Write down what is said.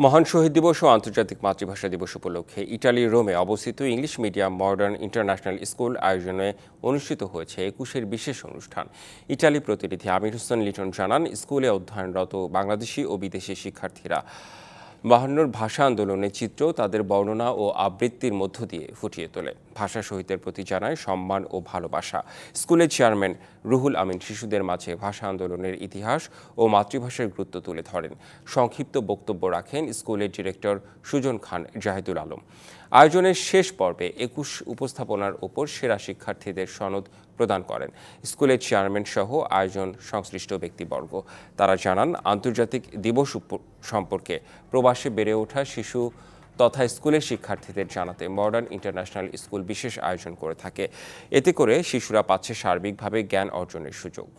মহান শহীদ দিবস ও আন্তর্জাতিক মাতৃভাষা দিবস উপলক্ষে ইটালির রোমে অবস্থিত English medium modern international school আয়োজনে অনুষ্ঠিত হয়েছে ২১-এর বিশেষ অনুষ্ঠান। ইটালি প্রতিনিধি আমির হোসেন লিটন জানান, স্কুলে অধ্যয়নরত বাংলাদেশি ও বিদেশি শিক্ষার্থীরা ৫২ ভাষা আন্দোলনের চিত্র তাদের বর্ণনা ও আবৃত্তির মধ্য দিয়ে ফুটিয়ে তোলে। ভাষা শহীদদের প্রতি জানায় সম্মান ও ভালোবাসা। স্কুলের চেয়ারম্যান রুহুল আমিন শিশুদের মাঝে ভাষা আন্দোলনের ইতিহাস ও মাতৃভাষার গুরুত্ব তুলে ধরেন। সংক্ষিপ্ত বক্তব্য রাখেন স্কুলের ডিরেক্টর সুজন খান জাহিদুল আলম। আয়োজনের শেষ পর্বে ২১ উপস্থাপনার ওপর সেরা শিক্ষার্থীদের সনদ প্রদান করেন স্কুলের চেয়ারম্যান সহ আয়োজন সংশ্লিষ্ট ব্যক্তিবর্গ। তারা জানান, আন্তর্জাতিক দিবস সম্পর্কে প্রবাসে বেড়ে ওঠা শিশু তথা স্কুলের শিক্ষার্থীদের জানাতে মডার্ন ইন্টারন্যাশনাল স্কুল বিশেষ আয়োজন করে থাকে। এতে করে শিশুরা পাচ্ছে সার্বিকভাবে জ্ঞান অর্জনের সুযোগ।